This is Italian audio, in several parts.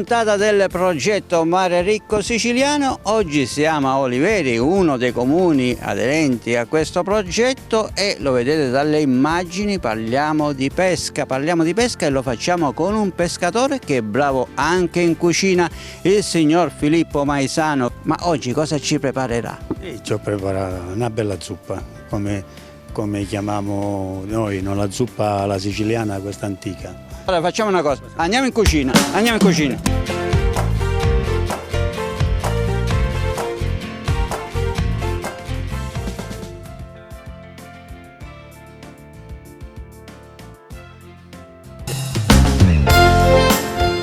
puntata del progetto Mare Ricco Siciliano. Oggi siamo a Oliveri, uno dei comuni aderenti a questo progetto, e lo vedete dalle immagini, parliamo di pesca e lo facciamo con un pescatore che è bravo anche in cucina, il signor Filippo Maisano. Ma oggi cosa ci preparerà? Ci ho preparato una bella zuppa, come chiamiamo noi, non la zuppa alla siciliana, questa antica. Allora facciamo una cosa, andiamo in cucina.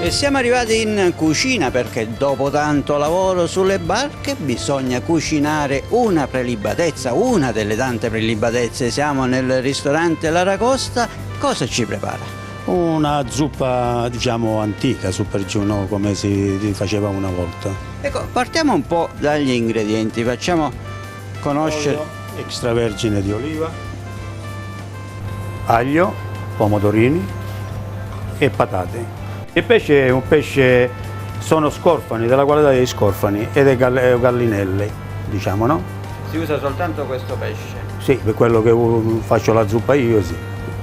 E siamo arrivati in cucina perché dopo tanto lavoro sulle barche bisogna cucinare una prelibatezza, una delle tante prelibatezze. Siamo nel ristorante L'Aracosta. Cosa ci prepara? Una zuppa, diciamo, antica, su per giù, no? Come si faceva una volta. Ecco, partiamo un po' dagli ingredienti, facciamo conoscere. Olio extravergine di oliva, aglio, pomodorini e patate. Il pesce è un pesce, sono scorfani, della qualità dei scorfani ed è gallinelle, diciamo, no? Si usa soltanto questo pesce? Sì, per quello che faccio la zuppa io, sì.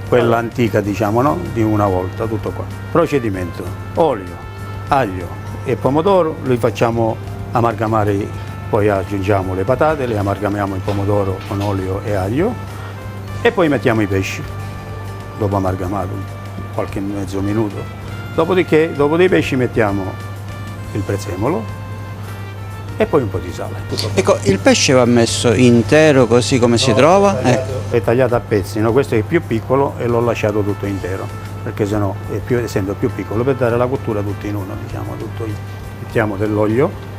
Quella antica, diciamo, no? Di una volta, tutto qua. Procedimento: olio, aglio e pomodoro, li facciamo amalgamare, poi aggiungiamo le patate, le amalgamiamo il pomodoro con olio e aglio e poi mettiamo i pesci, dopo amalgamato, qualche mezzo minuto. Dopodiché, dopo dei pesci mettiamo il prezzemolo e poi un po' di sale. Ecco, il pesce va messo intero così come si trova? È tagliato a pezzi, no? Questo è più piccolo e l'ho lasciato tutto intero, perché sennò essendo più piccolo, per dare la cottura tutto in uno, diciamo, tutto. Mettiamo dell'olio.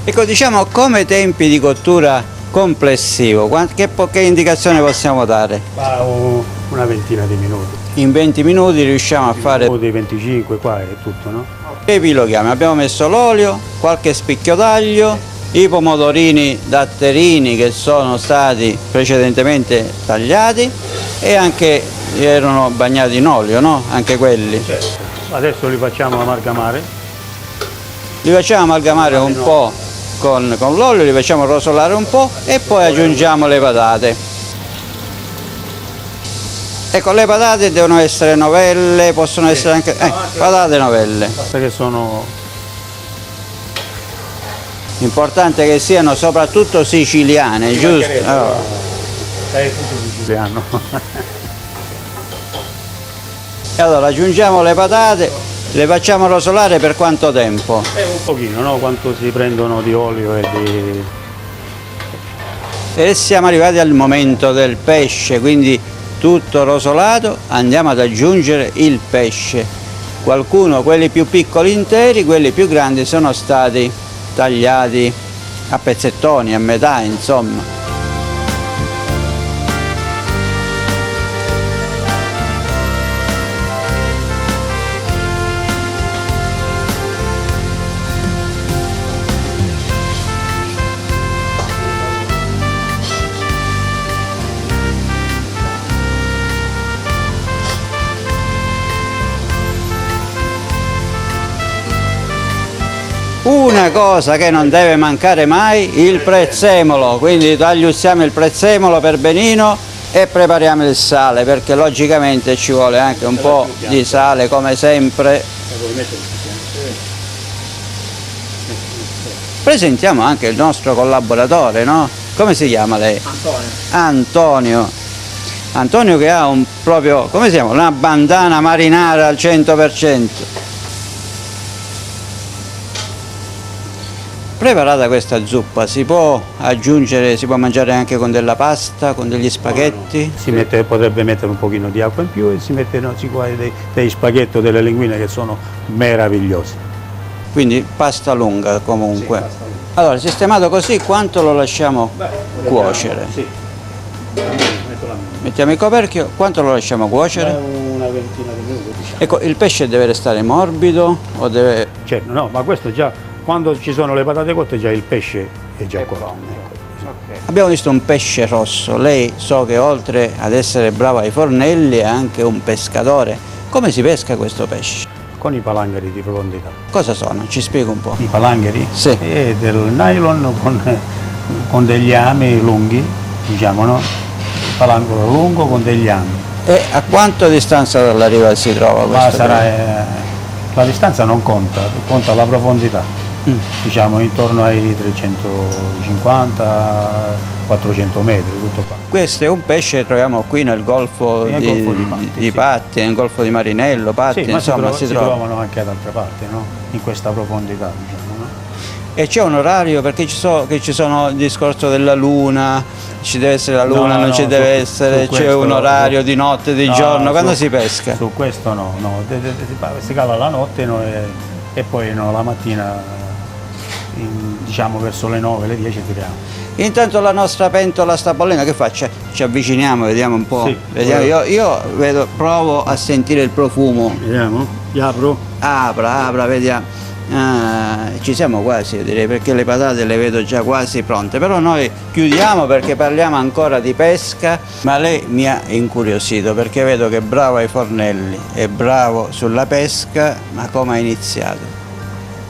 Ecco, diciamo, come tempi di cottura complessivo, che indicazione possiamo dare? Una ventina di minuti. In 20 minuti riusciamo a fare... 25 qua è tutto, no? Epiloghiamo, abbiamo messo l'olio, qualche spicchio d'aglio, i pomodorini datterini che sono stati precedentemente tagliati e anche erano bagnati in olio, no? Anche quelli. Certo. Adesso li facciamo amalgamare. Li facciamo amalgamare un po' con l'olio, li facciamo rosolare un po' e poi aggiungiamo le patate. Ecco, le patate devono essere novelle, possono essere anche patate novelle. Perché sono... Importante che siano soprattutto siciliane, giusto? Allora. È tutto siciliano. E allora aggiungiamo le patate. Le facciamo rosolare per quanto tempo? Un pochino, no? Quanto si prendono di olio e di... E siamo arrivati al momento del pesce, quindi tutto rosolato, andiamo ad aggiungere il pesce. Qualcuno, quelli più piccoli interi, quelli più grandi sono stati tagliati a pezzettoni, a metà, insomma. Una cosa che non deve mancare mai, il prezzemolo, quindi tagliustiamo il prezzemolo per benino e prepariamo il sale, perché logicamente ci vuole anche un po' di sale come sempre. Presentiamo anche il nostro collaboratore, no? Come si chiama lei? Antonio. Antonio che ha proprio, come si chiama? Una bandana marinara al 100%. Preparata questa zuppa, si può aggiungere, si può mangiare anche con della pasta, con degli spaghetti? Potrebbe mettere un pochino di acqua in più e si mettono dei spaghetti o delle linguine che sono meravigliose. Quindi pasta lunga comunque. Sì, pasta lunga. Allora, sistemato così, quanto lo lasciamo cuocere? Sì. Mettiamo il coperchio, quanto lo lasciamo cuocere? Una ventina di minuti, diciamo. Ecco, il pesce deve restare morbido o deve... Certo, no, ma questo già, quando ci sono le patate cotte, già il pesce è già cotto. Abbiamo visto un pesce rosso, lei so che oltre ad essere bravo ai fornelli è anche un pescatore. Come si pesca questo pesce? Con i palangari di profondità. Cosa sono? Ci spiega un po'. I palangari? Sì. È del nylon con degli ami lunghi, diciamo, no? Palangolo lungo con degli ami. E a quanto distanza dalla riva si trova questo? La distanza non conta, conta la profondità. Diciamo intorno ai 350-400 metri, tutto qua. Questo è un pesce che troviamo qui nel golfo di Patti, nel golfo di Marinello, Patti, sì, ma insomma si trovano anche ad altre parti, no? In questa profondità, diciamo, no? E c'è un orario, perché ci sono il discorso della luna, ci deve essere la luna, non ci deve essere, c'è un orario di notte, di giorno, quando si pesca? Su questo no, si cala la notte, no, e poi no, la mattina diciamo verso le 9, le 10 tiriamo. Intanto la nostra pentola sta bollendo, che faccia? Ci avviciniamo, vediamo un po'. Sì, vediamo. Io provo a sentire il profumo. Vediamo, ti apro. Apra, vediamo. Ci siamo quasi, direi, perché le patate le vedo già quasi pronte, però noi chiudiamo perché parliamo ancora di pesca. Ma lei mi ha incuriosito perché vedo che è bravo ai fornelli, è bravo sulla pesca, ma come ha iniziato?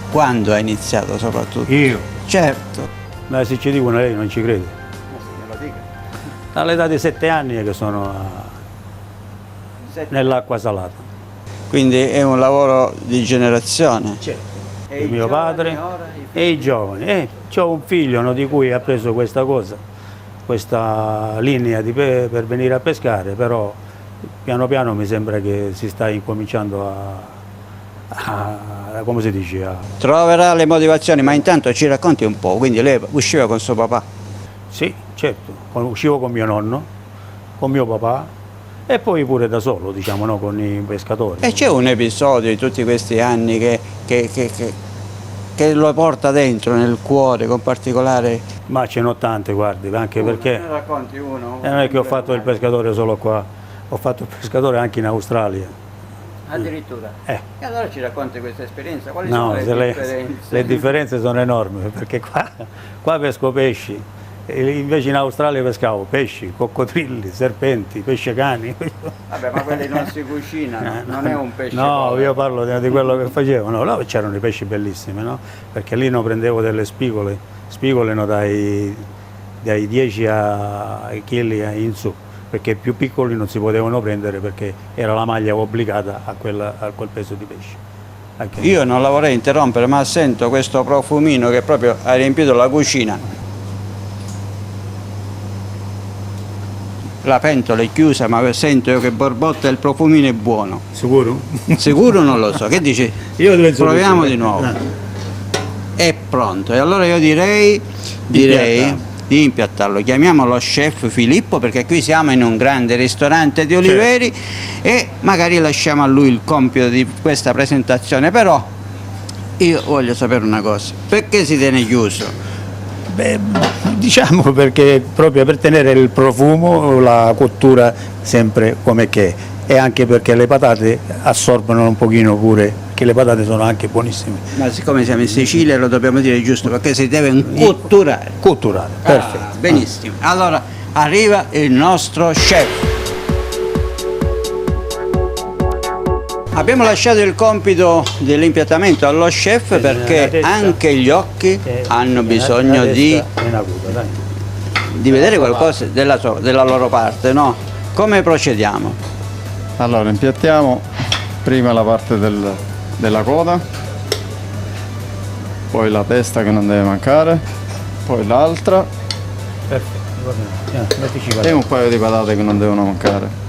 Quando ha iniziato soprattutto? Io? Certo. Ma se ci dicono lei non ci crede. Dall'età di 7 anni che sono nell'acqua salata. Quindi è un lavoro di generazione. Certo. Il mio padre e i giovani. Ho un figlio, no, di cui ha preso questa cosa, questa linea per venire a pescare, però piano piano mi sembra che si sta incominciando come si dice? Troverà le motivazioni, ma intanto ci racconti un po', quindi lei usciva con suo papà? Sì, certo, uscivo con mio nonno, con mio papà e poi pure da solo, diciamo, no, con i pescatori. E c'è un episodio di tutti questi anni che lo porta dentro, nel cuore, con particolare... Ma ce n'ho tante, guardi, anche perché... Ne racconti uno? Non è che ho fatto il pescatore solo qua, ho fatto il pescatore anche in Australia. Addirittura? E allora ci racconti questa esperienza? Quali No, sono le differenze? Le differenze sono enormi, perché qua pesco pesci, e invece in Australia pescavo pesci, coccodrilli, serpenti, pesce cani. Vabbè, ma quelli non si cucinano, non è un pesce. No, povero. io parlo di quello che facevo. No, là c'erano i pesci bellissimi, no? Perché lì non prendevo delle spigole no, dai 10 kg in su, perché più piccoli non si potevano prendere perché era la maglia obbligata a quel peso di pesce. Io non la vorrei interrompere, ma sento questo profumino che proprio ha riempito la cucina. La pentola è chiusa, ma sento io che borbotta, il profumino è buono. Sicuro? Sicuro non lo so, che dici? Io proviamo di nuovo. È pronto, e allora io direi di impiattarlo. Chiamiamo lo chef Filippo, perché qui siamo in un grande ristorante di Oliveri, e magari lasciamo a lui il compito di questa presentazione. Però io voglio sapere una cosa: perché si tiene chiuso? Beh, diciamo perché proprio per tenere il profumo, la cottura sempre come che è, e anche perché le patate assorbono un pochino pure, che le patate sono anche buonissime. Ma siccome siamo in Sicilia lo dobbiamo dire giusto, perché si deve cotturare. Cotturare, perfetto. Benissimo. Allora arriva il nostro chef. Abbiamo lasciato il compito dell'impiattamento allo chef, perché anche gli occhi hanno bisogno di vedere qualcosa della loro parte, no? Come procediamo? Allora, impiattiamo prima la parte della coda, poi la testa che non deve mancare, poi l'altra e un paio di patate che non devono mancare.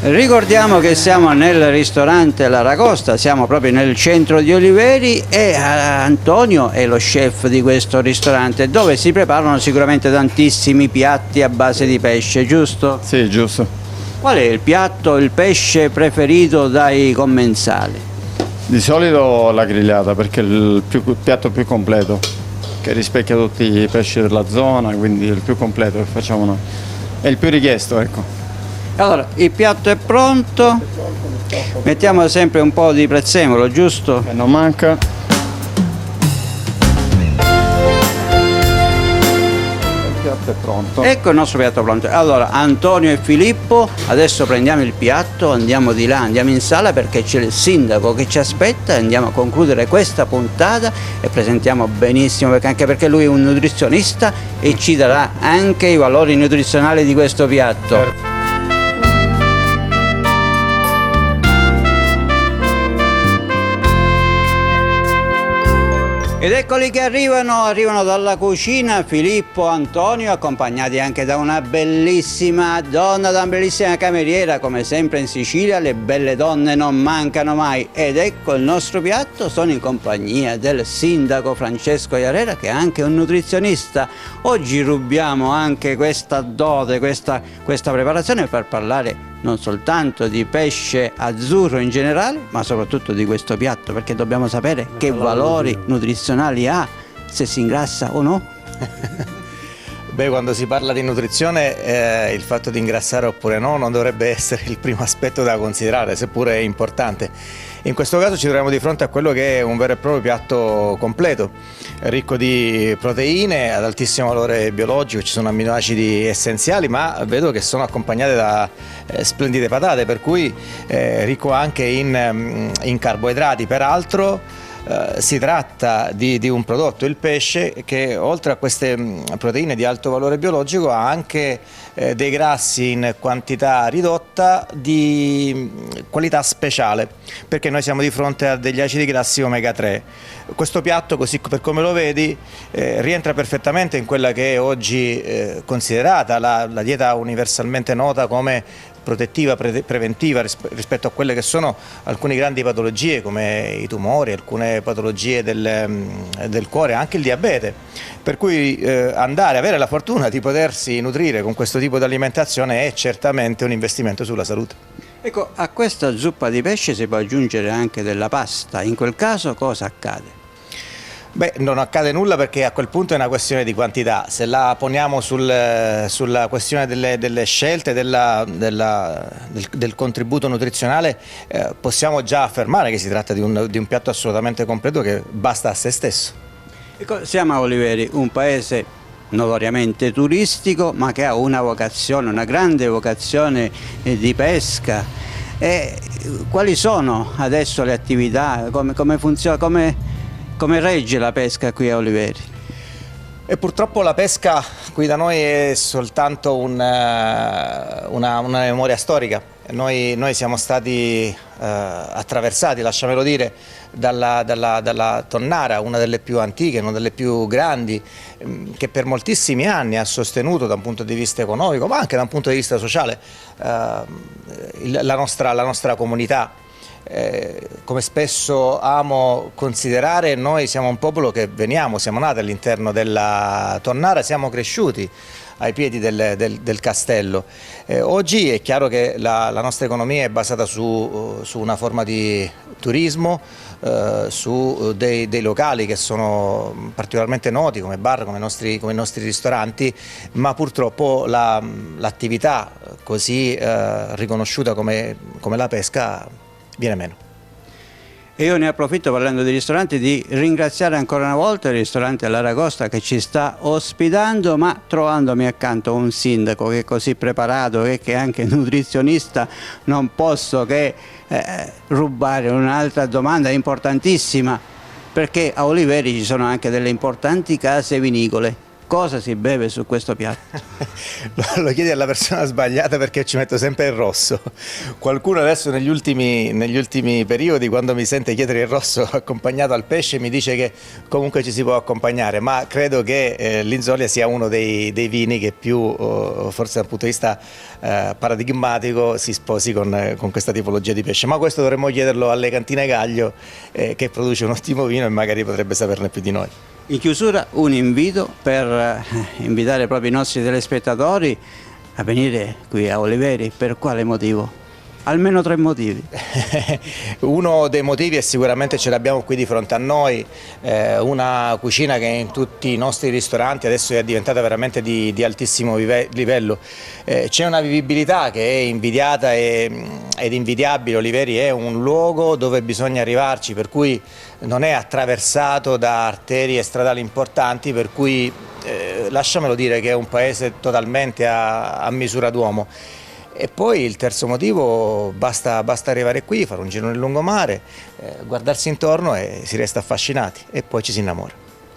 Ricordiamo che siamo nel ristorante L'Aragosta, siamo proprio nel centro di Oliveri, e Antonio è lo chef di questo ristorante, dove si preparano sicuramente tantissimi piatti a base di pesce, giusto? Sì, giusto. Qual è il piatto, il pesce preferito dai commensali? Di solito la grigliata, perché è il piatto più completo, che rispecchia tutti i pesci della zona, quindi il più completo che facciamo noi. È il più richiesto, ecco. Allora, il piatto è pronto, mettiamo sempre un po' di prezzemolo, giusto? Che non manca. piatto è pronto. Ecco il nostro piatto pronto. Allora, Antonio e Filippo, adesso prendiamo il piatto, andiamo di là, andiamo in sala perché c'è il sindaco che ci aspetta, andiamo a concludere questa puntata e presentiamo benissimo, anche perché lui è un nutrizionista e ci darà anche i valori nutrizionali di questo piatto. Ed eccoli che arrivano dalla cucina Filippo e Antonio, accompagnati anche da una bellissima donna, da una bellissima cameriera. Come sempre in Sicilia le belle donne non mancano mai. Ed ecco il nostro piatto, sono in compagnia del sindaco Francesco Iarera, che è anche un nutrizionista. Oggi rubiamo anche questa dote, questa preparazione per parlare non soltanto di pesce azzurro in generale, ma soprattutto di questo piatto, perché dobbiamo sapere che valori nutrizionali ha, se si ingrassa o no. Beh, quando si parla di nutrizione il fatto di ingrassare oppure no non dovrebbe essere il primo aspetto da considerare, seppure è importante. In questo caso ci troviamo di fronte a quello che è un vero e proprio piatto completo, ricco di proteine ad altissimo valore biologico, ci sono amminoacidi essenziali, ma vedo che sono accompagnate da splendide patate, per cui ricco anche in carboidrati. Peraltro si tratta di un prodotto, il pesce, che oltre a queste proteine di alto valore biologico ha anche dei grassi in quantità ridotta di qualità speciale, perché noi siamo di fronte a degli acidi grassi omega 3. Questo piatto, così per come lo vedi, rientra perfettamente in quella che è oggi considerata la dieta universalmente nota come protettiva, preventiva rispetto a quelle che sono alcune grandi patologie come i tumori, alcune patologie del cuore, anche il diabete. Per cui avere la fortuna di potersi nutrire con questo tipo di alimentazione è certamente un investimento sulla salute. Ecco, a questa zuppa di pesce si può aggiungere anche della pasta, in quel caso cosa accade? Beh, non accade nulla, perché a quel punto è una questione di quantità. Se la poniamo sulla questione delle scelte, del contributo nutrizionale, possiamo già affermare che si tratta di un piatto assolutamente completo che basta a se stesso. Ecco, siamo a Oliveri, un paese notoriamente turistico, ma che ha una vocazione, una grande vocazione di pesca. E quali sono adesso le attività? Come funziona? Come regge la pesca qui a Oliveri? E purtroppo la pesca qui da noi è soltanto una memoria storica. Noi siamo stati attraversati, lasciamelo dire, dalla tonnara, una delle più antiche, una delle più grandi, che per moltissimi anni ha sostenuto da un punto di vista economico, ma anche da un punto di vista sociale, la nostra comunità. Come spesso amo considerare, noi siamo un popolo che siamo nati all'interno della tonnara, siamo cresciuti ai piedi del castello. Oggi è chiaro che la nostra economia è basata su una forma di turismo, su dei locali che sono particolarmente noti come bar, come i nostri ristoranti, ma purtroppo l'attività così riconosciuta come la pesca viene meno. E io ne approfitto, parlando di ristoranti, di ringraziare ancora una volta il ristorante all'Aragosta che ci sta ospitando, ma trovandomi accanto un sindaco che è così preparato e che è anche nutrizionista, non posso che rubare un'altra domanda importantissima, perché a Oliveri ci sono anche delle importanti case vinicole. Cosa si beve su questo piatto? Lo chiedi alla persona sbagliata, perché ci metto sempre il rosso. Qualcuno adesso negli ultimi periodi, quando mi sente chiedere il rosso accompagnato al pesce, mi dice che comunque ci si può accompagnare, ma credo che l'Inzolia sia uno dei vini che più, forse dal punto di vista paradigmatico, si sposi con questa tipologia di pesce. Ma questo dovremmo chiederlo alle Cantine Gaglio, che produce un ottimo vino e magari potrebbe saperne più di noi. In chiusura un invito per invitare proprio i nostri telespettatori a venire qui a Oliveri. Per quale motivo? Almeno 3 motivi. Uno dei motivi è sicuramente, ce l'abbiamo qui di fronte a noi, una cucina che in tutti i nostri ristoranti adesso è diventata veramente di altissimo livello. C'è una vivibilità che è invidiata ed invidiabile. Oliveri è un luogo dove bisogna arrivarci, per cui non è attraversato da arterie stradali importanti, per cui lasciamelo dire che è un paese totalmente a misura d'uomo. E poi il terzo motivo, basta arrivare qui, fare un giro nel lungomare, guardarsi intorno e si resta affascinati e poi ci si innamora.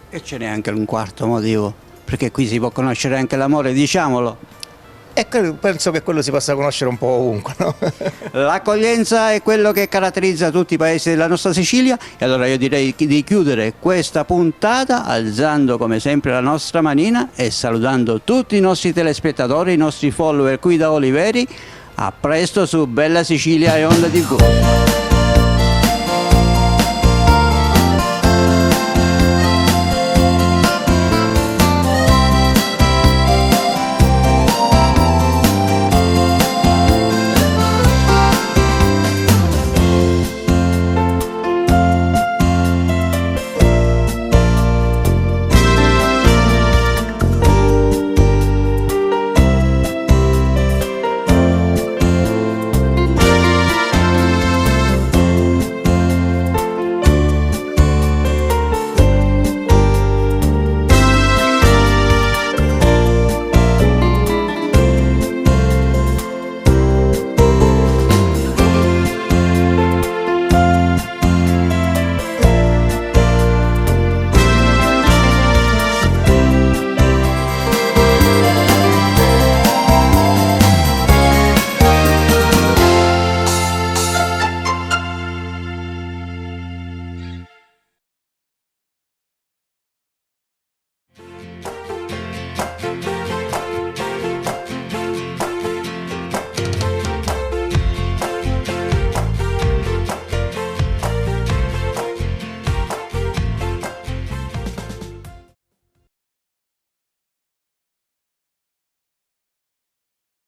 E ce n'è anche un quarto motivo, perché qui si può conoscere anche l'amore, diciamolo. E penso che quello si possa conoscere un po' ovunque, no? L'accoglienza è quello che caratterizza tutti i paesi della nostra Sicilia e allora io direi di chiudere questa puntata alzando come sempre la nostra manina e salutando tutti i nostri telespettatori, i nostri follower qui da Oliveri. A presto su Bella Sicilia e Onda TV.